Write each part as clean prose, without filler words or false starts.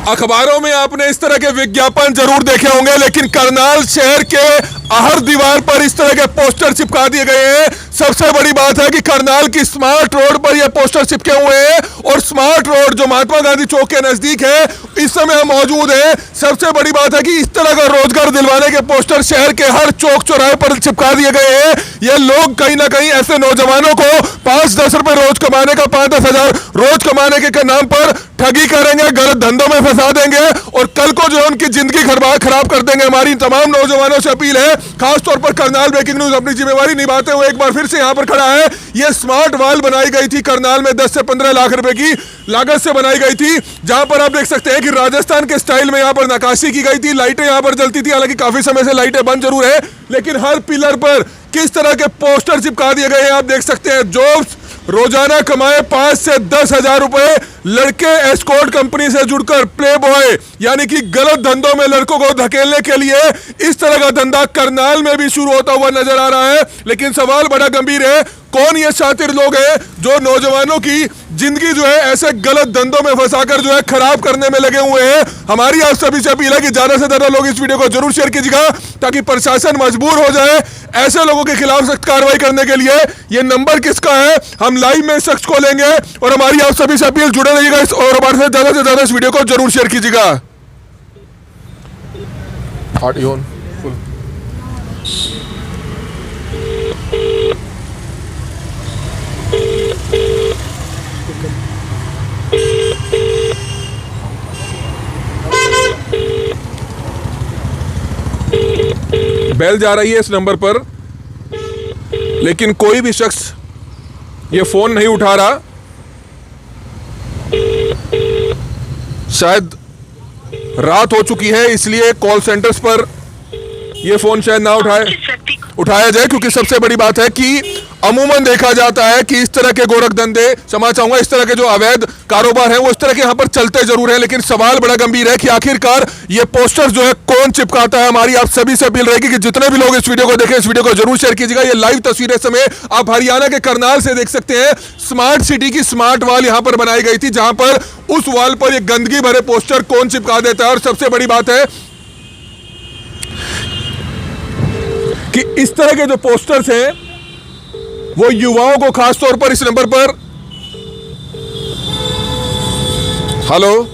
अखबारों में आपने इस तरह के विज्ञापन जरूर देखे होंगे, लेकिन करनाल शहर के हर दीवार पर इस तरह के पोस्टर चिपका दिए गए हैं। सबसे बड़ी बात है कि करनाल की स्मार्ट रोड पर यह पोस्टर चिपके हुए हैं और स्मार्ट रोड जो महात्मा गांधी चौक के नजदीक है, इस समय हम मौजूद हैं। सबसे बड़ी बात है कि इस तरह का रोजगार दिलवाने के पोस्टर शहर के हर चौक चौराहे पर चिपका दिए गए हैं। ये लोग कहीं ना कहीं ऐसे नौजवानों को 5-10 रुपए रोज कमाने का 5-10 हजार रोज कमाने के नाम पर ठगी करेंगे, गलत धंधों में फंसा देंगे और कल को जो है उनकी जिंदगी खराब कर देंगे। हमारी तमाम नौजवानों से अपील है, खासतौर पर करनाल ब्रेकिंग न्यूज अपनी जिम्मेवारी निभाते हुए एक बार फिर से यहां पर खड़ा है। यह स्मार्ट वॉल बनाई गई थी करनाल में 10 से 15 लाख रुपए की लागत से बनाई गई थी, जहां पर आप देख सकते हैं कि राजस्थान के स्टाइल में यहां पर नक्काशी की गई थी। लाइटें यहां पर जलती थी, हालांकि काफी समय से लाइटें बंद जरूर है, लेकिन हर पिलर पर किस तरह के पोस्टर चिपका दिए गए हैं आप देख सकते हैं। जॉब्स रोजाना कमाए 5 से 10 हजार रुपए, लड़के एस्कॉर्ट कंपनी से जुड़कर प्ले बॉय यानी कि गलत धंधों में लड़कों को धकेलने के लिए इस तरह का धंधा करनाल में भी शुरू होता हुआ नजर आ रहा है। लेकिन सवाल बड़ा गंभीर है, कौन ये शातिर लोग हैं जो नौजवानों की जिंदगी जो है ऐसे गलत धंधों में फंसाकर जो है खराब करने में लगे हुए हैं। हमारी आप सभी से अपील है कि ज्यादा से ज्यादा लोग इस वीडियो को जरूर शेयर कीजिएगा ताकि प्रशासन मजबूर हो जाए ऐसे लोगों के खिलाफ सख्त कार्रवाई करने के लिए। ये नंबर किसका है, हम लाइव में शख्स को लेंगे और हमारी आप सभी से अपील, जुड़े रहिएगा इस और हमारे साथ ज्यादा से ज्यादा इस वीडियो को जरूर शेयर कीजिएगा। बेल जा रही है इस नंबर पर, लेकिन कोई भी शख्स ये फोन नहीं उठा रहा। शायद रात हो चुकी है, इसलिए कॉल सेंटर्स पर ये फोन शायद ना उठाया जाए, क्योंकि सबसे बड़ी बात है कि अमूमन देखा जाता है कि इस तरह के गोरख धंधे, क्षमा चाहूंगा, इस तरह के जो अवैध कारोबार हैं वो इस तरह के यहाँ पर चलते जरूर हैं। लेकिन सवाल बड़ा गंभीर है कि आखिरकार ये पोस्टर जो है कौन चिपकाता है। हमारी आप सभी से अपील रहेगी कि जितने भी लोग इस वीडियो को देखें, इस वीडियो को जरूर शेयर कीजिएगा। ये लाइव तस्वीरें समय आप हरियाणा के करनाल से देख सकते हैं। स्मार्ट सिटी की स्मार्ट वॉल यहाँ पर बनाई गई थी, जहां पर उस वॉल पर ये गंदगी भरे पोस्टर कौन चिपका देता है। और सबसे बड़ी बात है कि इस तरह के जो पोस्टर्स हैं वो युवाओं को खासतौर पर इस नंबर पर, हेलो,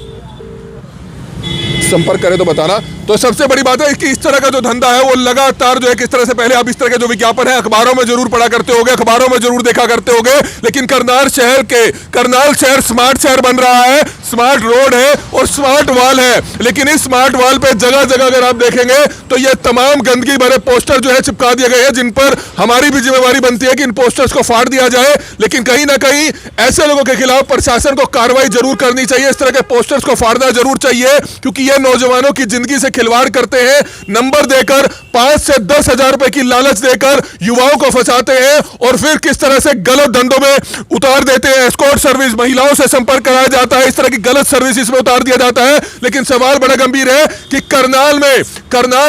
संपर्क करें तो बताना। तो सबसे बड़ी बात है कि इस तरह का जो धंधा है वो लगातार जो है किस तरह से, पहले आप इस तरह के जो विज्ञापन है अखबारों में जरूर पढ़ा करते होंगे, अखबारों में जरूर देखा करते होंगे, लेकिन करनाल शहर स्मार्ट शहर बन रहा है, स्मार्ट रोड है और स्मार्ट वॉल है। लेकिन इस स्मार्ट वॉल पे जगह जगह अगर आप देखेंगे तो ये तमाम गंदगी भरे पोस्टर जो है चिपका दिए गए हैं, जिन पर हमारी भी जिम्मेवारी बनती है कि इन पोस्टर्स को फाड़ दिया जाए। लेकिन कहीं ना कहीं ऐसे लोगों के खिलाफ प्रशासन को कार्रवाई जरूर करनी चाहिए, इस तरह के पोस्टर्स को फाड़ना जरूर चाहिए, क्योंकि ये नौजवानों की जिंदगी से खिलवाड़ करते हैं। नंबर देकर 5 से 10 हजार रुपए की लालच देकर युवाओं को फंसाते हैं और फिर किस तरह से गलत धंधों में उतार देते हैं। एस्कॉर्ट सर्विस, महिलाओं से संपर्क कराया जाता है, इस तरह की गलत सर्विस इसमें उतार दिया जाता है। लेकिन सवाल बड़ा गंभीर है कि करनाल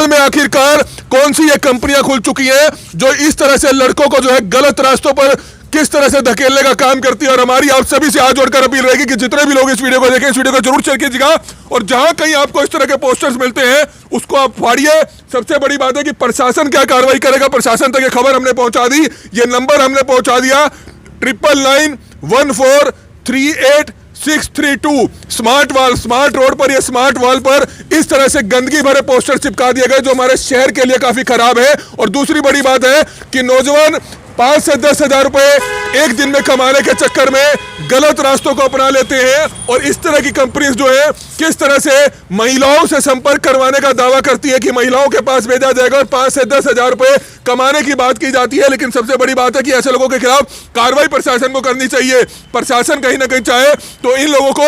में आखिरकार कौन सी ये कंपनियां खुल चुकी हैं जो इस तरह से लड़कों को जो है गलत रास्तों पर किस तरह से धकेलने का काम करती है। और हमारी आप सभी से हाथ जोड़कर अपील रहेगी कि जितने भी लोग इस वीडियो को देखें, इस वीडियो को जरूर शेयर कीजिएगा और जहां कहीं आपको इस तरह के पोस्टर्स मिलते हैं उसको आप फाड़िए। सबसे बड़ी बात है कि प्रशासन क्या कार्रवाई करेगा, प्रशासन तक ये खबर हमने पहुंचा दी, ये नंबर हमने पहुंचा दिया 9991438632। स्मार्ट रोड पर, ये स्मार्ट वॉल पर इस तरह से गंदगी भरे पोस्टर चिपका दिए गए जो हमारे शहर के लिए काफी खराब है। और दूसरी बड़ी बात है कि नौजवान 5 से 10 हजार रुपए एक दिन में कमाने के चक्कर में गलत रास्तों को अपना लेते हैं और इस तरह की कंपनीज जो है किस तरह से महिलाओं से संपर्क करवाने का दावा करती है कि महिलाओं के पास भेजा जाएगा और 5 से 10 हजार रुपए कमाने की बात की जाती है। लेकिन सबसे बड़ी बात है कि ऐसे लोगों के खिलाफ कार्रवाई प्रशासन को करनी चाहिए। प्रशासन कहीं ना कहीं चाहे तो इन लोगों को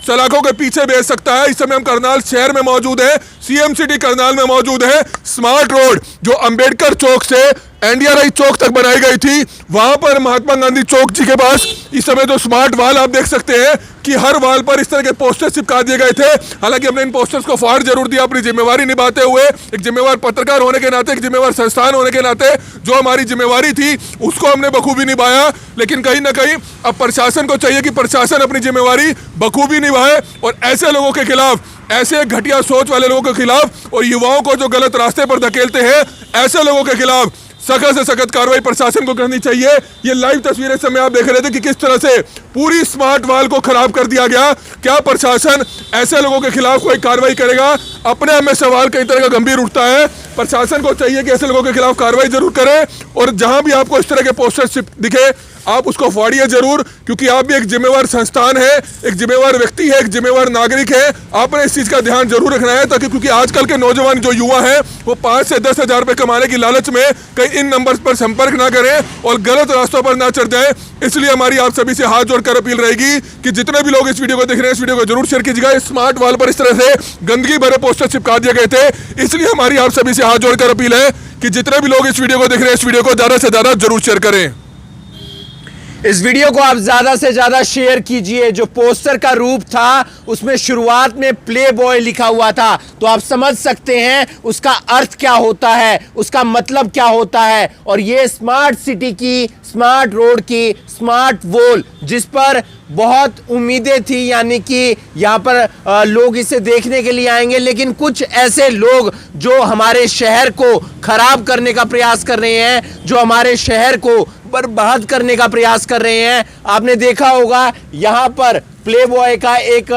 सलाखों के पीछे भेज सकता है। इस समय हम करनाल शहर में मौजूद है, सीएम सिटी करनाल में मौजूद है। स्मार्ट रोड जो अंबेडकर चौक से एनडीआरआई चौक तक बनाई गई थी, वहां पर महात्मा गांधी चौक जी के पास इस समय जो स्मार्ट वॉल आप देख सकते हैं कि हर वॉल पर इस तरह के पोस्टर चिपका दिए गए थे। हालांकि हमने इन पोस्टर्स को फाड़ जरूर दिया अपनी जिम्मेवारी निभाते हुए, एक जिम्मेवार पत्रकार होने के नाते, एक जिम्मेवार संस्थान होने के नाते जो हमारी जिम्मेवारी थी उसको हमने बखूबी निभाया। लेकिन कहीं ना कहीं अब प्रशासन को चाहिए कि प्रशासन अपनी जिम्मेवारी बखूबी निभाए और ऐसे लोगों के खिलाफ, ऐसे घटिया सोच वाले लोगों के खिलाफ और युवाओं को जो गलत रास्ते पर धकेलते हैं, ऐसे लोगों के खिलाफ सख्त से सख्त कार्रवाई प्रशासन को करनी चाहिए। ये लाइव तस्वीरें समय आप देख रहे थे कि किस तरह से पूरी स्मार्ट वॉल को खराब कर दिया गया। क्या प्रशासन ऐसे लोगों के खिलाफ कोई कार्रवाई करेगा? अपने आप में सवाल कई तरह का गंभीर उठता है। प्रशासन को चाहिए कि ऐसे लोगों के खिलाफ कार्रवाई जरूर करें और जहां भी आपको इस तरह के पोस्टर दिखे आप उसको फाड़िए जरूर, क्योंकि आप भी एक जिम्मेवार संस्थान है, एक जिम्मेवार व्यक्ति है, एक जिम्मेवार नागरिक है। आपने इस चीज का ध्यान जरूर रखना है, ताकि क्योंकि आजकल के नौजवान जो युवा हैं वो 5 से 10 हजार रुपए कमाने की लालच में कहीं इन नंबर्स पर संपर्क ना करें और गलत रास्तों पर ना चढ़ जाए। इसलिए हमारी आप सभी से हाथ जोड़कर अपील रहेगी कि जितने भी लोग इस वीडियो को देख रहे हैं, इस वीडियो को जरूर शेयर कीजिएगा। स्मार्ट वॉल पर इस तरह से गंदगी भरे पोस्टर चिपका दिए गए थे, इसलिए हमारी आप सभी से हाथ जोड़कर अपील है कि जितने भी लोग इस वीडियो को देख रहे हैं, इस वीडियो को ज्यादा से ज्यादा जरूर शेयर करें। इस वीडियो को आप ज्यादा से ज्यादा शेयर कीजिए। जो पोस्टर का रूप था उसमें शुरुआत में प्ले बॉय लिखा हुआ था, तो आप समझ सकते हैं उसका अर्थ क्या होता है, उसका मतलब क्या होता है। और ये स्मार्ट सिटी की, स्मार्ट रोड की, स्मार्ट वॉल, जिस पर बहुत उम्मीदें थी, यानी कि यहाँ पर लोग इसे देखने के लिए आएंगे, लेकिन कुछ ऐसे लोग जो हमारे शहर को खराब करने का प्रयास कर रहे हैं, जो हमारे शहर को बर्बाद करने का प्रयास कर रहे हैं। आपने देखा होगा यहाँ पर प्ले बॉय का एक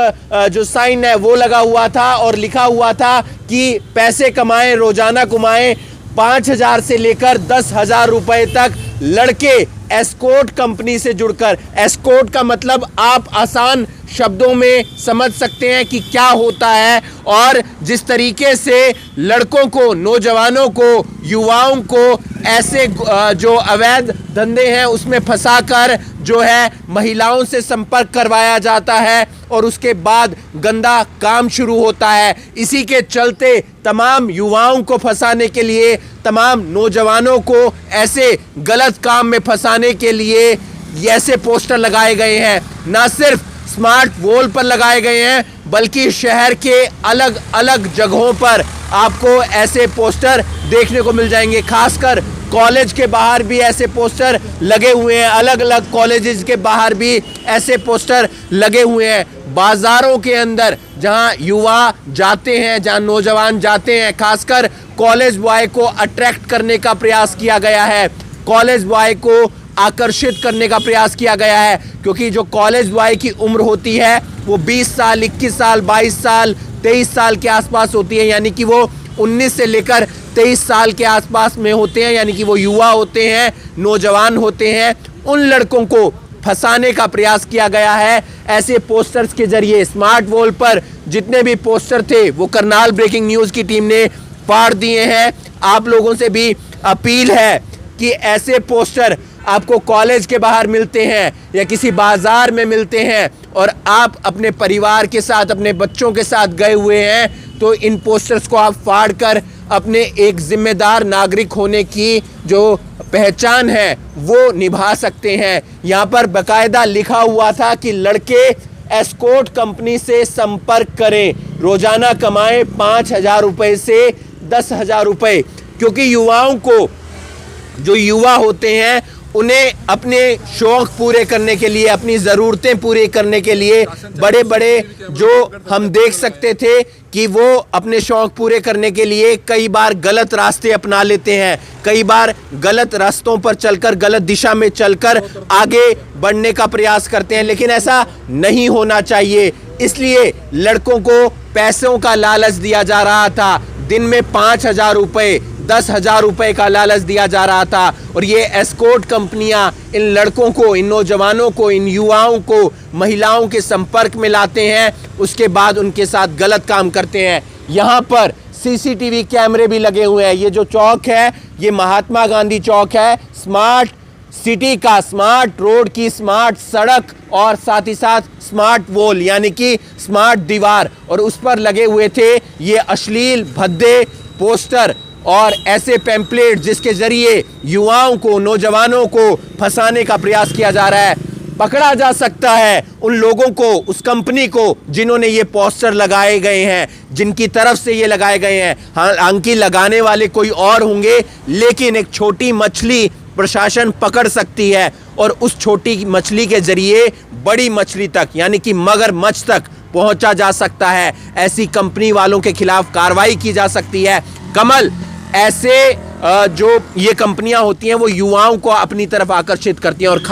जो साइन है वो लगा हुआ था और लिखा हुआ था कि पैसे कमाएं, रोजाना कमाएं। 5,000 से लेकर 10,000 रुपए तक लड़के एस्कॉर्ट कंपनी से जुड़कर, एस्कॉर्ट का मतलब आप आसान शब्दों में समझ सकते हैं कि क्या होता है। और जिस तरीके से लड़कों को, नौजवानों को, युवाओं को ऐसे जो अवैध धंधे हैं उसमें फंसाकर जो है महिलाओं से संपर्क करवाया जाता है और उसके बाद गंदा काम शुरू होता है। इसी के चलते तमाम युवाओं को फंसाने के लिए, तमाम नौजवानों को ऐसे गलत काम में फंसाने के लिए ये ऐसे पोस्टर लगाए गए हैं। ना सिर्फ स्मार्ट वॉल पर लगाए गए हैं, बल्कि शहर के अलग अलग जगहों पर आपको ऐसे पोस्टर देखने को मिल जाएंगे। खासकर कॉलेज के बाहर भी ऐसे पोस्टर लगे हुए हैं, अलग अलग कॉलेजेस के बाहर भी ऐसे पोस्टर लगे हुए हैं। बाजारों के अंदर जहां युवा जाते हैं, जहां नौजवान जाते हैं, खासकर कॉलेज बॉय को अट्रैक्ट करने का प्रयास किया गया है, कॉलेज बॉय को आकर्षित करने का प्रयास किया गया है। क्योंकि जो कॉलेज बॉय की उम्र होती है वो 20 साल, 21 साल, 22 साल, 23 साल के आसपास होती है, यानी कि वो 19 से लेकर 23 साल के आसपास में होते हैं, यानी कि वो युवा होते हैं, नौजवान होते हैं। उन लड़कों को फंसाने का प्रयास किया गया है ऐसे पोस्टर्स के जरिए। स्मार्ट वॉल पर जितने भी पोस्टर थे वो करनाल ब्रेकिंग न्यूज़ की टीम ने फाड़ दिए हैं। आप लोगों से भी अपील है कि ऐसे पोस्टर आपको कॉलेज के बाहर मिलते हैं या किसी बाजार में मिलते हैं और आप अपने परिवार के साथ, अपने बच्चों के साथ गए हुए हैं, तो इन पोस्टर्स को आप फाड़ कर अपने एक जिम्मेदार नागरिक होने की जो पहचान है वो निभा सकते हैं। यहाँ पर बाकायदा लिखा हुआ था कि लड़के एस्कॉर्ट कंपनी से संपर्क करें, रोजाना कमाएं 5,000 रुपए से 10,000 रुपए। क्योंकि युवाओं को, जो युवा होते हैं, उन्हें अपने शौक पूरे करने के लिए, अपनी ज़रूरतें पूरी करने के लिए बड़े बड़े जो हम देख सकते थे कि वो अपने शौक पूरे करने के लिए कई बार गलत रास्ते अपना लेते हैं, कई बार गलत रास्तों पर चलकर, गलत दिशा में चलकर आगे बढ़ने का प्रयास करते हैं। लेकिन ऐसा नहीं होना चाहिए। इसलिए लड़कों को पैसों का लालच दिया जा रहा था। दिन में 5,000 रुपए, 10,000 रुपए का लालच दिया जा रहा था। और ये एस्कॉर्ट कंपनियां इन लड़कों को, इन नौजवानों को, इन युवाओं को महिलाओं के संपर्क में लाते हैं, उसके बाद उनके साथ गलत काम करते हैं। यहाँ पर सीसीटीवी कैमरे भी लगे हुए हैं। ये जो चौक है ये महात्मा गांधी चौक है। स्मार्ट सिटी का, स्मार्ट रोड की स्मार्ट सड़क और साथ ही साथ स्मार्ट वॉल यानी कि स्मार्ट दीवार, और उस पर लगे हुए थे ये अश्लील भद्दे पोस्टर और ऐसे पैम्पलेट जिसके जरिए युवाओं को, नौजवानों को फंसाने का प्रयास किया जा रहा है। पकड़ा जा सकता है उन लोगों को, उस कंपनी को जिन्होंने ये पोस्टर लगाए गए हैं, जिनकी तरफ से ये लगाए गए हैं। हालांकि लगाने वाले कोई और होंगे, लेकिन एक छोटी मछली प्रशासन पकड़ सकती है और उस छोटी मछली के जरिए बड़ी मछली तक यानी कि मगरमच्छ तक पहुंचा जा सकता है। ऐसी कंपनी वालों के खिलाफ कार्रवाई की जा सकती है। कमल, ऐसे जो ये कंपनियां होती हैं वो युवाओं को अपनी तरफ आकर्षित करती हैं और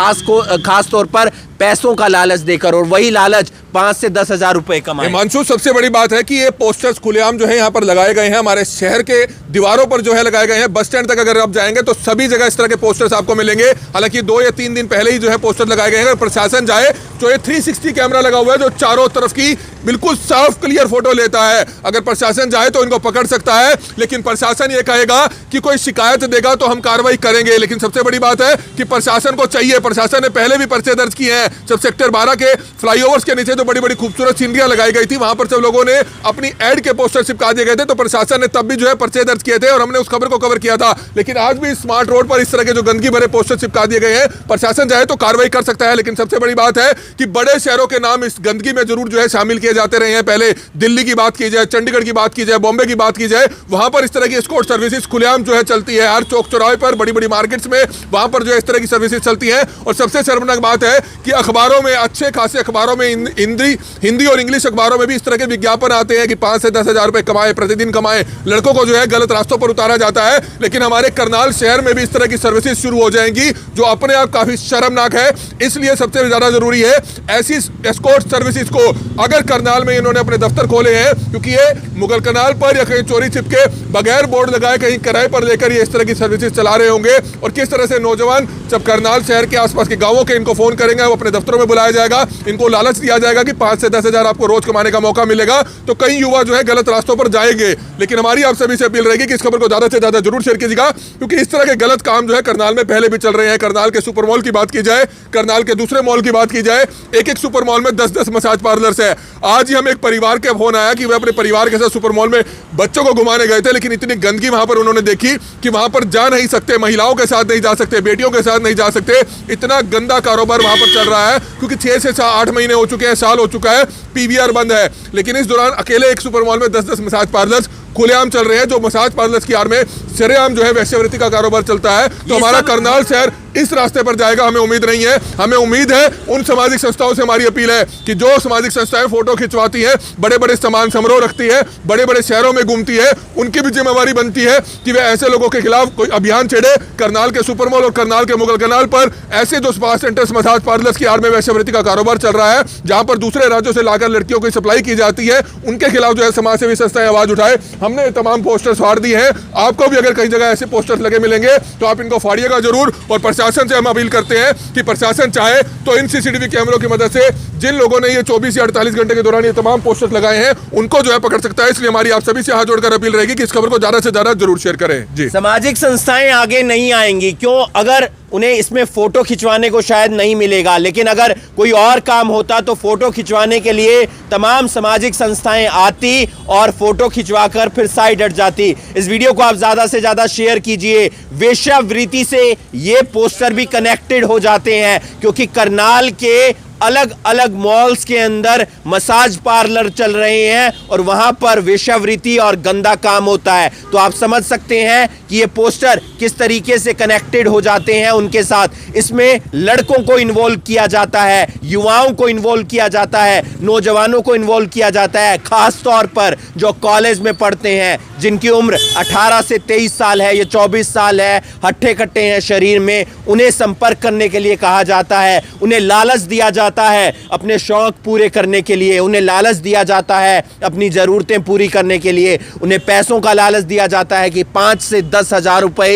खास तौर पर पैसों का लालच देकर, और वही लालच 5 से 10 हजार रुपए कमाए। हिमांशु, सबसे बड़ी बात है कि ये पोस्टर्स खुलेआम जो है यहाँ पर लगाए गए हैं, हमारे शहर के दीवारों पर जो है लगाए गए हैं। बस स्टैंड तक अगर आप जाएंगे तो सभी जगह इस तरह के पोस्टर्स आपको मिलेंगे। हालांकि 2 या 3 दिन पहले ही जो है पोस्टर लगाए गए हैं। अगर प्रशासन जाए तो ये 360 कैमरा लगा हुआ है जो चारों तरफ की बिल्कुल साफ क्लियर फोटो लेता है। अगर प्रशासन चाहे तो इनको पकड़ सकता है, लेकिन प्रशासन ये कहेगा कि कोई शिकायत देगा तो हम कार्रवाई करेंगे। लेकिन सबसे बड़ी बात है कि प्रशासन को चाहिए, प्रशासन ने पहले भी पर्चे दर्ज किए हैं। जब सेक्टर 12 के फ्लाईओवर्स के नीचे जो बड़ी बड़ी खूबसूरत सीनरियां लगाई गई थी, वहां पर जब लोगों ने अपनी एड के पोस्टर चिपका दिए गए थे तो प्रशासन ने तब भी जो है पर्चे दर्ज किए थे और हमने उस खबर को कवर किया था। लेकिन आज भी स्मार्ट रोड पर इस तरह के जो गंदगी भरे पोस्टर चिपका दिए गए हैं, प्रशासन चाहे तो कार्रवाई कर सकता है। लेकिन सबसे बड़ी बात है कि बड़े शहरों के नाम इस गंदगी में जरूर जो है शामिल किए जाते रहे हैं। पहले दिल्ली की बात की जाए, चंडीगढ़ की बात की जाए, बॉम्बे की बात की जाए, वहां पर इस तरह की एस्कॉर्ट सर्विसेज खुलेआम जो है चलती है। हर चौक चौराहे पर, बड़ी बड़ी मार्केट्स में, वहां पर जो है इस तरह की सर्विसेज चलती है। और सबसे शर्मनाक बात है कि अखबारों में, अच्छे खासे अखबारों में, हिंदी और इंग्लिश अखबारों में भी इस तरह के विज्ञापन आते हैं कि 5 से 10 हजार रुपए कमाए, प्रतिदिन कमाए, लड़कों को जो है गलत रास्तों पर उतारा जाता है। लेकिन हमारे करनाल शहर में भी इस तरह की सर्विसेज शुरू हो जाएंगी जो अपने आप काफी शर्मनाक है। इसलिए सबसे ज्यादा जरूरी है ऐसी एस्कॉर्ट सर्विसेज को, अगर करनाल में इन्होंने अपने दफ्तर खोले हैं, क्योंकि ये मुगल कनाल पर या कहीं चोरी छिपके बगैर बोर्ड लगाए कहीं किराए पर लेकर ये इस तरह की सर्विसेज चला रहे होंगे। और किस तरह से नौजवान जब करनाल शहर के आसपास के गांवों के इनको फोन करेंगे, वो अपने दफ्तरों में बुलाया जाएगा, इनको लालच दिया जाएगा कि 5 से 10 हजार आपको रोज कमाने का मौका मिलेगा, तो कई युवा जो है गलत रास्तों पर जाएंगे। लेकिन हमारी आप सभी से अपील रहेगी कि इस खबर को ज्यादा से ज्यादा जरूर शेयर कीजिएगा, क्योंकि इस तरह के गलत काम जो है करनाल में पहले भी चल रहे हैं। करनाल के सुपर मॉल की बात की जाए, करनाल के दूसरे मॉल की बात की जाए, एक सुपर मॉल में 10-10 मसाज पार्लर्स है। आज ही हम एक परिवार के फोन आया कि वे अपने परिवार के साथ सुपर मॉल में बच्चों को घुमाने गए थे, लेकिन इतनी गंदगी वहां पर उन्होंने देखी कि वहां पर जा नहीं सकते, महिलाओं के साथ नहीं जा सकते, बेटियों के साथ नहीं जा सकते। इतना गंदा कारोबार वहां पर चल रहा है, क्योंकि 6 से 8 महीने हो चुके हैं, साल हो चुका है, पीवीआर बंद है। लेकिन इस दौरान अकेले एक सुपर मॉल में 10-10 मसाज पार्लर्स खुलेआम चल रहे हैं, जो मसाज पार्लर्स की आड़ में सरेआम जो है वैश्यवृत्ति का कारोबार चलता है। तो हमारा करनाल शहर इस रास्ते पर जाएगा, हमें उम्मीद नहीं है। हमें उम्मीद है उन सामाजिक संस्थाओं से, हमारी अपील है कि जो सामाजिक संस्थाएं फोटो खिंचवाती हैं, बड़े बड़े सामान समारोह रखती है, बड़े बड़े शहरों में घूमती है, उनकी भी जिम्मेवारी बनती है कि वे ऐसे लोगों के खिलाफ कोई अभियान छेड़े। करनाल के सुपर मॉल और करनाल के मुगल कनाल पर ऐसे जो स्पा सेंटर्स, मसाज पार्लर्स की आड़ में वैश्यवृत्ति का कारोबार चल रहा है, जहां पर दूसरे राज्यों से लाकर लड़कियों की सप्लाई की जाती है, उनके खिलाफ जो है समाज सेवी संस्थाएं आवाज उठाए। हमने तमाम पोस्टर्स फाड़ दिए हैं। आपको भी अगर कई जगह ऐसे पोस्टर्स लगे मिलेंगे तो आप इनको फाड़िएगा जरूर। और प्रशासन से हम अपील करते हैं कि प्रशासन चाहे तो इन सीसीटीवी कैमरों की मदद से जिन लोगों ने ये 24 या 48 घंटे के दौरान ये तमाम पोस्टर्स लगाए हैं, उनको जो है पकड़ सकता है। इसलिए हमारी आप सभी से हाथ जोड़कर अपील रहेगी कि इस खबर को ज्यादा से ज्यादा जरूर शेयर करें। जी, सामाजिक संस्थाएं आगे नहीं आएंगी, क्यों? अगर उन्हें इसमें फोटो खिंचवाने को शायद नहीं मिलेगा, लेकिन अगर कोई और काम होता तो फोटो खिंचवाने के लिए तमाम सामाजिक संस्थाएं आती और फोटो खिंचवाकर फिर साइड हट जाती। इस वीडियो को आप ज्यादा से ज्यादा शेयर कीजिए। वेश्यावृत्ति से ये पोस्टर भी कनेक्टेड हो जाते हैं, क्योंकि करनाल के अलग अलग मॉल्स के अंदर मसाज पार्लर चल रहे हैं और वहां पर वेश्यावृत्ति और गंदा काम होता है। तो आप समझ सकते हैं कि ये पोस्टर किस तरीके से कनेक्टेड हो जाते हैं उनके साथ। इसमें लड़कों को इन्वॉल्व किया जाता है, युवाओं को इन्वॉल्व किया जाता है, नौजवानों को इन्वॉल्व किया जाता है, खास तौर पर जो कॉलेज में पढ़ते हैं, जिनकी उम्र 18 से 23 साल है या 24 साल है, हट्टे कट्टे हैं शरीर में, उन्हें संपर्क करने के लिए कहा जाता है। उन्हें लालच दिया जाता है अपने शौक पूरे करने के लिए, उन्हें लालच दिया जाता है अपनी जरूरतें पूरी करने के लिए, उन्हें पैसों का लालच दिया जाता है कि 5 से 10 हजार रुपए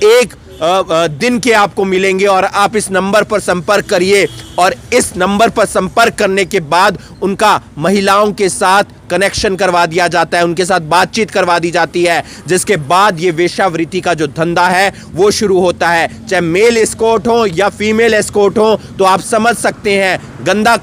एक दिन के आपको मिलेंगे और आप इस नंबर पर संपर्क करिए। और इस नंबर पर संपर्क करने के बाद उनका महिलाओं के साथ कनेक्शन करवा दिया जाता है, उनके साथ बातचीत करवा दी जाती है, जिसके बाद ये वेश्यावृत्ति का जो धंधा है वो शुरू होता है। चाहे मेल एस्कॉर्ट हो या फीमेल एस्कॉर्ट हो, तो आप समझ सकते हैं गंदा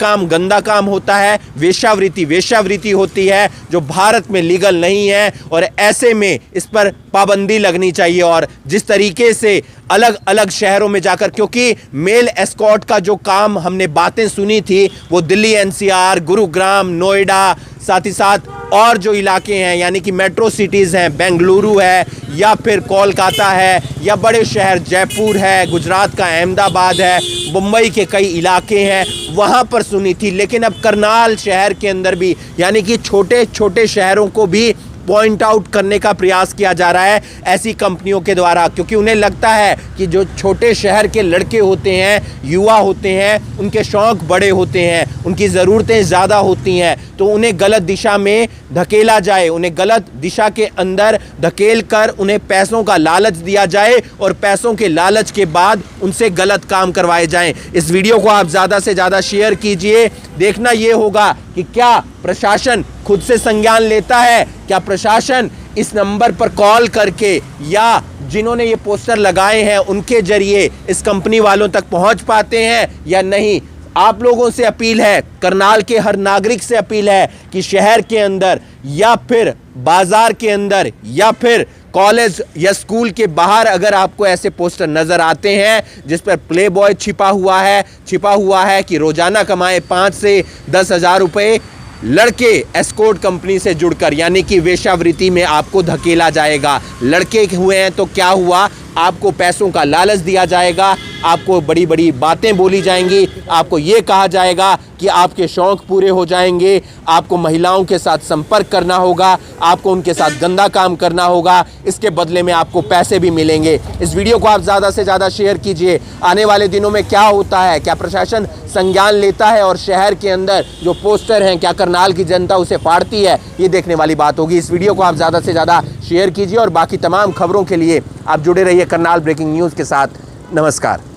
काम होता है, वेश्यावृत्ति होती है जो भारत में लीगल नहीं है। और ऐसे में इस पर पाबंदी लगनी चाहिए। और जिस तरीके से अलग अलग शहरों में जाकर, क्योंकि मेल एस्कॉर्ट का जो काम हमने बातें सुनी थी वो दिल्ली एनसीआर, गुरुग्राम, नोएडा, साथ ही साथ और जो इलाके हैं यानी कि मेट्रो सिटीज़ हैं, बेंगलुरु है या फिर कोलकाता है या बड़े शहर जयपुर है, गुजरात का अहमदाबाद है, मुंबई के कई इलाके हैं, वहाँ पर सुनी थी। लेकिन अब करनाल शहर के अंदर भी यानी कि छोटे छोटे शहरों को भी पॉइंट आउट करने का प्रयास किया जा रहा है ऐसी कंपनियों के द्वारा, क्योंकि उन्हें लगता है कि जो छोटे शहर के लड़के होते हैं, युवा होते हैं, उनके शौक़ बड़े होते हैं, उनकी ज़रूरतें ज़्यादा होती हैं, तो उन्हें गलत दिशा में धकेला जाए, उन्हें गलत दिशा के अंदर धकेल कर उन्हें पैसों का लालच दिया जाए और पैसों के लालच के बाद उनसे गलत काम करवाए जाएं। इस वीडियो को आप ज़्यादा से ज़्यादा शेयर कीजिए। देखना ये होगा कि क्या प्रशासन खुद से संज्ञान लेता है, क्या प्रशासन इस नंबर पर कॉल करके या जिन्होंने ये पोस्टर लगाए हैं उनके जरिए इस कंपनी वालों तक पहुंच पाते हैं या नहीं। आप लोगों से अपील है, करनाल के हर नागरिक से अपील है कि शहर के अंदर या फिर बाजार के अंदर या फिर कॉलेज या स्कूल के बाहर अगर आपको ऐसे पोस्टर नजर आते हैं जिस पर प्ले बॉय छिपा हुआ है कि रोजाना कमाए 5 से 10 हज़ार रुपये, लड़के एस्कॉर्ट कंपनी से जुड़कर यानी कि वेश्यावृत्ति में आपको धकेला जाएगा। लड़के हुए हैं तो क्या हुआ, आपको पैसों का लालच दिया जाएगा, आपको बड़ी बड़ी बातें बोली जाएंगी, आपको ये कहा जाएगा कि आपके शौक़ पूरे हो जाएंगे, आपको महिलाओं के साथ संपर्क करना होगा, आपको उनके साथ गंदा काम करना होगा, इसके बदले में आपको पैसे भी मिलेंगे। इस वीडियो को आप ज़्यादा से ज़्यादा शेयर कीजिए। आने वाले दिनों में क्या होता है, क्या प्रशासन संज्ञान लेता है और शहर के अंदर जो पोस्टर हैं क्या करनाल की जनता उसे फाड़ती है, ये देखने वाली बात होगी। इस वीडियो को आप ज़्यादा से ज़्यादा शेयर कीजिए और बाकी तमाम खबरों के लिए आप जुड़े रहिए करनाल ब्रेकिंग न्यूज़ के साथ। नमस्कार।